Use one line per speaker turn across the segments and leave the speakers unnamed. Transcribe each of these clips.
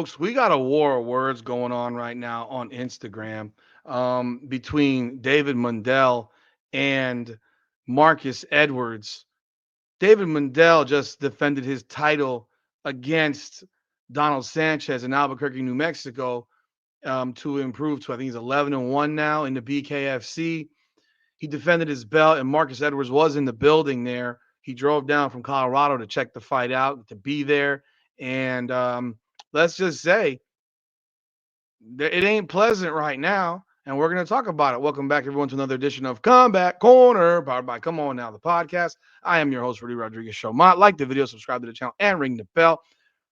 folks, we got a war of words going on right now on Instagram between David Mundell and Marcus Edwards. David Mundell just defended his title against Donald Sanchez in Albuquerque, New Mexico, to improve to, I think he's 11-1 now in the BKFC. He defended his belt, and Marcus Edwards was in the building there. He drove down from Colorado to check the fight out, to be there. And let's just say it ain't pleasant right now, and we're going to talk about it. Welcome back, everyone, to another edition of Combat Corner, powered by Come On Now, the podcast. I am your host, Rudy Rodriguez Show. Like the video, subscribe to the channel, and ring the bell.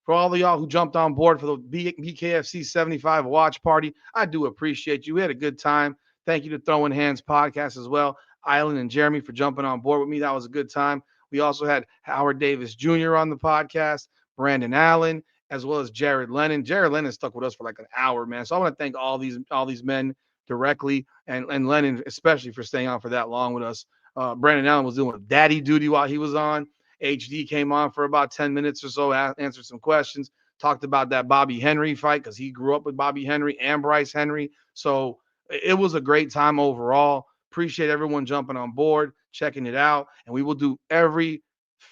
For all of y'all who jumped on board for the BKFC 75 watch party, I do appreciate you. We had a good time. Thank you to Throwing Hands podcast as well. Island and Jeremy for jumping on board with me. That was a good time. We also had Howard Davis Jr. on the podcast, Brandon Allen, as well as Jared Lennon. Jared Lennon stuck with us for like an hour, man. So I want to thank all these men directly, and Lennon especially for staying on for that long with us. Brandon Allen was doing daddy duty while he was on. HD came on for about 10 minutes or so, answered some questions, talked about that Bobby Henry fight because he grew up with Bobby Henry and Bryce Henry. So it was a great time overall. Appreciate everyone jumping on board, checking it out, and we will do every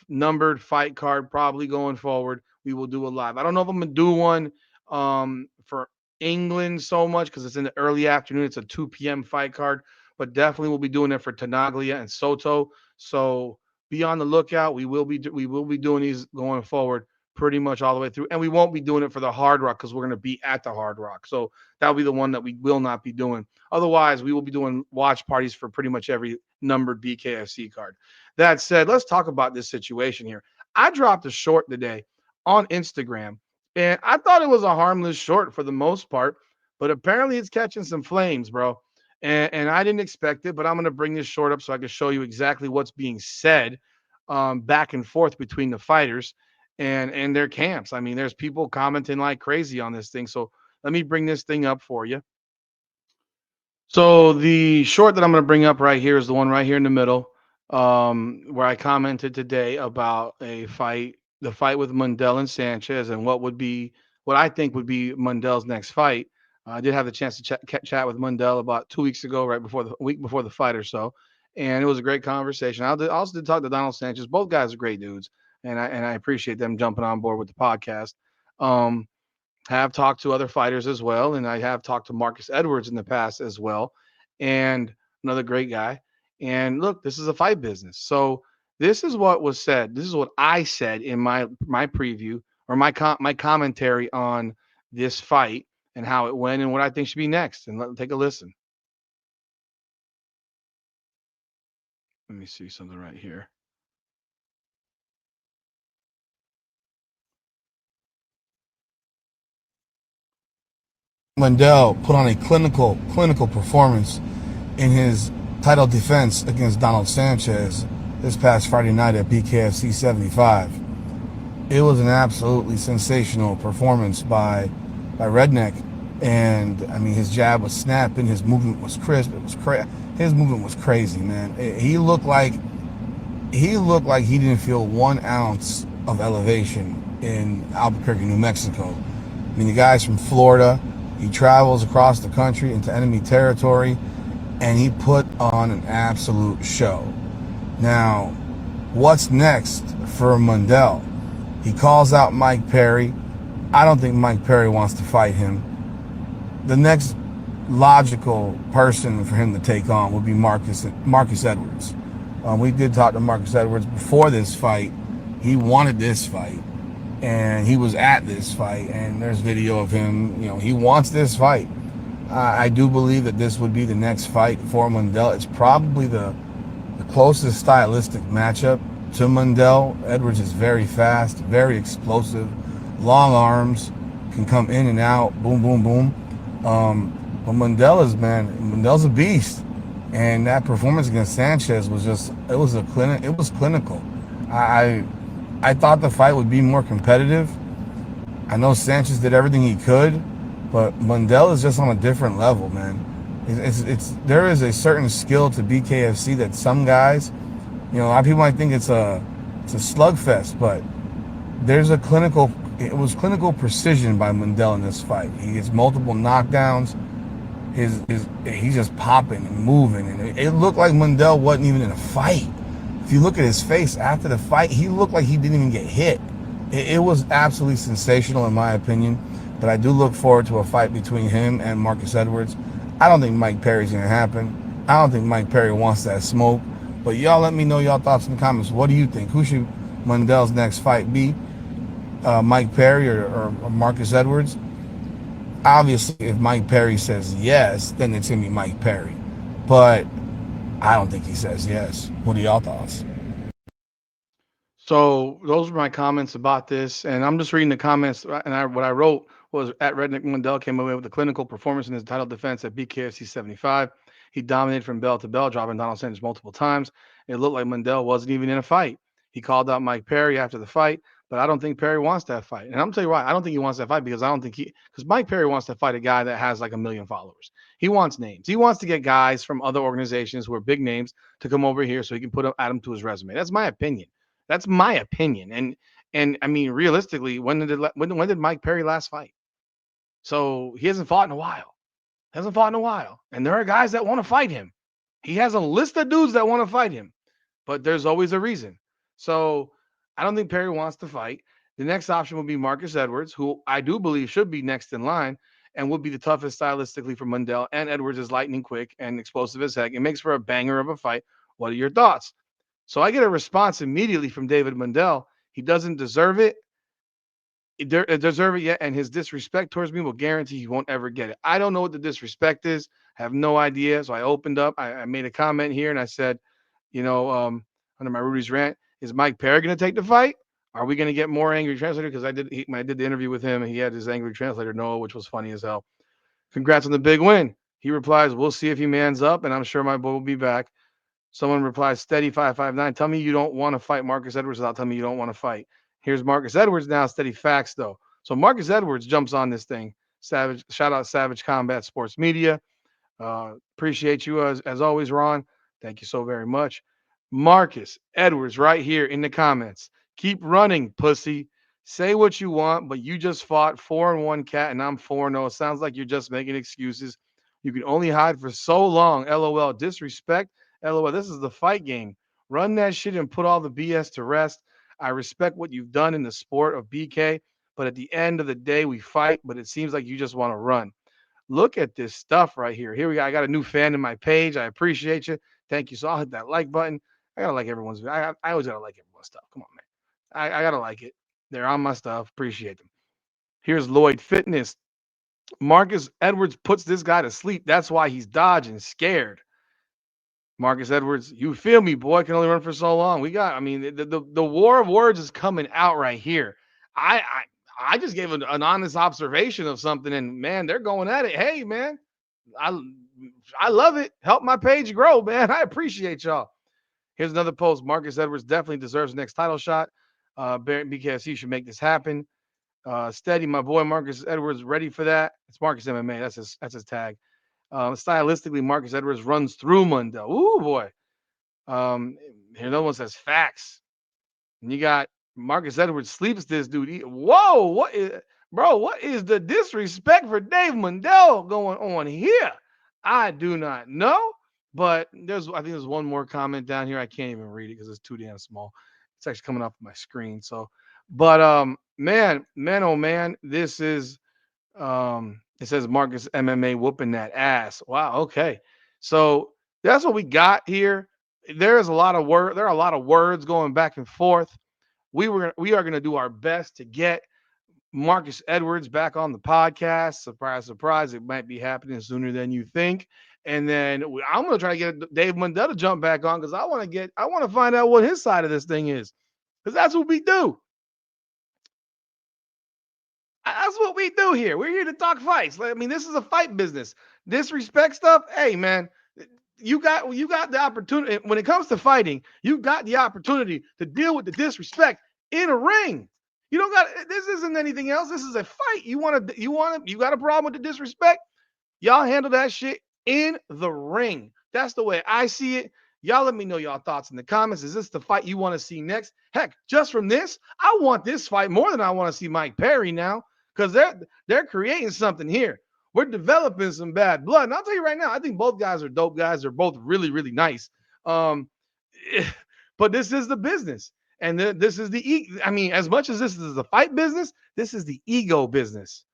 numbered fight card probably going forward. We will do a live. I don't know if I'm gonna do one for England so much because it's in the early afternoon. It's a 2 p.m. fight card, but definitely we'll be doing it for Tenaglia and Soto. So be on the lookout. We will be doing these going forward pretty much all the way through, and we won't be doing it for the Hard Rock because we're going to be at the Hard Rock. So that'll be the one that we will not be doing. Otherwise, we will be doing watch parties for pretty much every numbered BKFC card. That said, let's talk about this situation here. I dropped a short today on Instagram, and I thought it was a harmless short for the most part, but apparently it's catching some flames, bro. And I didn't expect it, but I'm going to bring this short up so I can show you exactly what's being said back and forth between the fighters and their camps. I mean, there's people commenting like crazy on this thing. So let me bring this thing up for you. So the short that I'm going to bring up right here is the one right here in the middle, where I commented today about the fight with Mundell and Sanchez, and what I think would be Mundell's next fight. I did have the chance to chat with Mundell about 2 weeks ago, right before the week before the fight or so, and it was a great conversation. I also did talk to Donald Sanchez. Both guys are great dudes, and I appreciate them jumping on board with the podcast. Um, have talked to other fighters as well, and I have talked to Marcus Edwards in the past as well, and another great guy. And look, this is a fight business. So this is what was said. This is what I said in my preview or my commentary on this fight and how it went and what I think should be next. And take a listen. Let me see something right here.
Mundell put on a clinical performance in his title defense against Donald Sanchez this past Friday night at BKFC 75. It was an absolutely sensational performance by Redneck, and I mean his jab was snapping, his movement was crisp. His movement was crazy, man. He looked like he didn't feel 1 ounce of elevation in Albuquerque, New Mexico. I mean, the guy's from Florida. He travels across the country into enemy territory, and he put on an absolute show. Now, what's next for Mundell? He calls out Mike Perry. I don't think Mike Perry wants to fight him. The next logical person for him to take on would be Marcus Edwards. We did talk to Marcus Edwards before this fight. He wanted this fight, and he was at this fight, and there's video of him. He wants this fight. I do believe that this would be the next fight for Mundell. It's probably the closest stylistic matchup to Mundell. Edwards is very fast, very explosive, long arms, can come in and out, boom, boom, boom. But Mundell's a beast. And that performance against Sanchez was clinical. I thought the fight would be more competitive. I know Sanchez did everything he could, but Mundell is just on a different level, man. There is a certain skill to BKFC that some guys, a lot of people might think it's a slugfest, but there's a clinical It was clinical precision by Mundell in this fight. He gets multiple knockdowns. His he's just popping and moving, and it looked like Mundell wasn't even in a fight. If you look at his face after the fight, he looked like he didn't even get hit. It was absolutely sensational in my opinion. But I do look forward to a fight between him and Marcus Edwards. I don't think Mike Perry's gonna happen. I don't think Mike Perry wants that smoke. But y'all let me know y'all thoughts in the comments. What do you think? Who should Mundell's next fight be? Mike Perry or Marcus Edwards? Obviously, if Mike Perry says yes, then it's gonna be Mike Perry. But I don't think he says yes. What are y'all thoughts?
So those were my comments about this, and I'm just reading the comments. And what I wrote was at Redneck Mundell came away with a clinical performance in his title defense at BKFC 75. He dominated from bell to bell, dropping Donald Sanders multiple times. It looked like Mundell wasn't even in a fight. He called out Mike Perry after the fight, but I don't think Perry wants that fight. And I'm gonna tell you why. I don't think he wants that fight because I don't think because Mike Perry wants to fight a guy that has like a million followers. He wants names. He wants to get guys from other organizations who are big names to come over here so he can add them to his resume. That's my opinion. That's my opinion. And I mean, realistically, when did Mike Perry last fight? So he hasn't fought in a while. Hasn't fought in a while. And there are guys that want to fight him. He has a list of dudes that want to fight him, but there's always a reason. So I don't think Perry wants to fight. The next option would be Marcus Edwards, who I do believe should be next in line and would be the toughest stylistically for Mundell. And Edwards is lightning quick and explosive as heck. It makes for a banger of a fight. What are your thoughts? So I get a response immediately from David Mundell. He doesn't deserve it. Deserve it yet, and his disrespect towards me will guarantee he won't ever get it. I don't know what the disrespect is. I have no idea. So I opened up. I made a comment here, and I said, under my Rudy's rant, is Mike Perry going to take the fight? Are we going to get more angry translator? Because when I did the interview with him, and he had his angry translator Noah, which was funny as hell. Congrats on the big win. He replies, "We'll see if he mans up, and I'm sure my boy will be back." Someone replies, Steady 559. Tell me you don't want to fight Marcus Edwards without telling me you don't want to fight. Here's Marcus Edwards now. Steady facts, though. So Marcus Edwards jumps on this thing. Savage, shout out Savage Combat Sports Media. Appreciate you as always, Ron. Thank you so very much. Marcus Edwards, right here in the comments. Keep running, pussy. Say what you want, but you just fought 4-1 cat, and I'm 4-0. It sounds like you're just making excuses. You can only hide for so long. LOL. Disrespect. LOL. This is the fight game. Run that shit and put all the BS to rest. I respect what you've done in the sport of BK, but at the end of the day, we fight, but it seems like you just want to run. Look at this stuff right here. Here we go. I got a new fan in my page. I appreciate you. Thank you. So I'll hit that like button. I gotta like everyone's. I always gotta like everyone's stuff. Come on, man. I gotta like it. They're on my stuff. Appreciate them. Here's Lloyd Fitness. Marcus Edwards puts this guy to sleep. That's why he's dodging, scared. Marcus Edwards, you feel me, boy? Can only run for so long. I mean, the war of words is coming out right here. I just gave an honest observation of something, and man, they're going at it. Hey, man, I I love it. Help my page grow, man. I appreciate y'all. Here's another post. Marcus Edwards definitely deserves the next title shot. BKFC should make this happen. Steady, my boy Marcus Edwards, ready for that. It's Marcus MMA. That's his tag. Stylistically, Marcus Edwards runs through Mundell. Ooh boy. Here another one says facts. And you got Marcus Edwards sleeps this dude. Whoa, what is the disrespect for Dave Mundell going on here? I do not know. But I think there's one more comment down here. I can't even read it because it's too damn small. It's actually coming off my screen. So, but man, oh man, this is it says Marcus MMA whooping that ass. Wow, okay. So that's what we got here. There are a lot of words going back and forth. We are gonna do our best to get Marcus Edwards back on the podcast. Surprise, surprise. It might be happening sooner than you think. And then I'm going to try to get Dave Mundell to jump back on because I want to find out what his side of this thing is because that's what we do. That's what we do here. We're here to talk fights. I mean, this is a fight business. Disrespect stuff. Hey, man, you got the opportunity when it comes to fighting. You got the opportunity to deal with the disrespect in a ring. You don't got this. Isn't anything else. This is a fight. You got a problem with the disrespect? Y'all handle that shit in the ring. That's the way I see it. Y'all let me know y'all thoughts in the comments. Is this the fight you want to see next? Heck, just from this, I want this fight more than I want to see Mike Perry now, because they're creating something here. We're developing some bad blood. And I'll tell you right now, I think both guys are dope guys. They're both really, really nice. Um, but this is the business. And this is I mean, as much as this is the fight business, this is the ego business.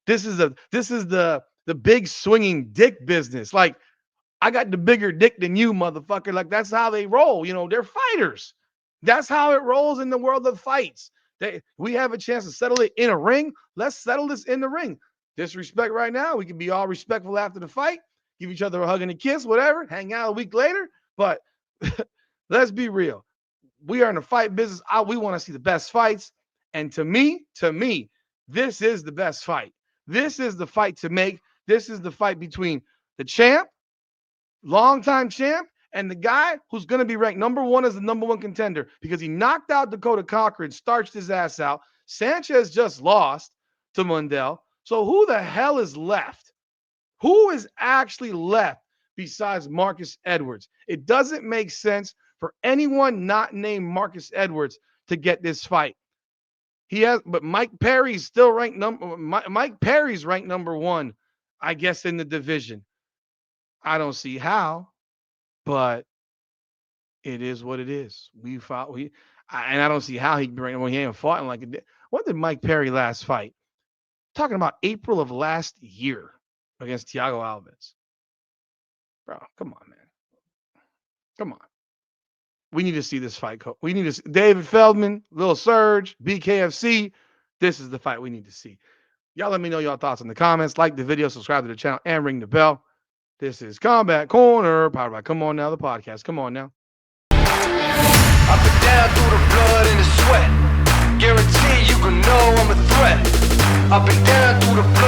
This is the big swinging dick business. Like, I got the bigger dick than you, motherfucker. Like, that's how they roll. They're fighters. That's how it rolls in the world of fights. We have a chance to settle it in a ring. Let's settle this in the ring. Disrespect right now. We can be all respectful after the fight, give each other a hug and a kiss, whatever, hang out a week later. But let's be real. We are in the fight business. We want to see the best fights. And to me, this is the best fight. This is the fight to make. This is the fight between the champ, longtime champ, and the guy who's going to be ranked number one as the number one contender because he knocked out Dakota Cochran, starched his ass out. Sanchez just lost to Mundell. So who the hell is left? Who is actually left besides Marcus Edwards? It doesn't make sense for anyone not named Marcus Edwards to get this fight. But Mike Perry's still ranked Mike Perry's ranked number one, I guess, in the division. I don't see how, but it is what it is. And I don't see how he ain't fought in like a day. When did Mike Perry last fight? Talking about April of last year against Thiago Alves. Bro, come on, man. Come on. We need to see this fight. We need to see David Feldman, Lil Surge, BKFC. This is the fight we need to see. Y'all let me know your thoughts in the comments. Like the video, subscribe to the channel, and ring the bell. This is Combat Corner, powered by Come On Now, the podcast. Come on now.
Up and down through the blood and the sweat. Guarantee you can know I'm a threat. Up and down through the blood.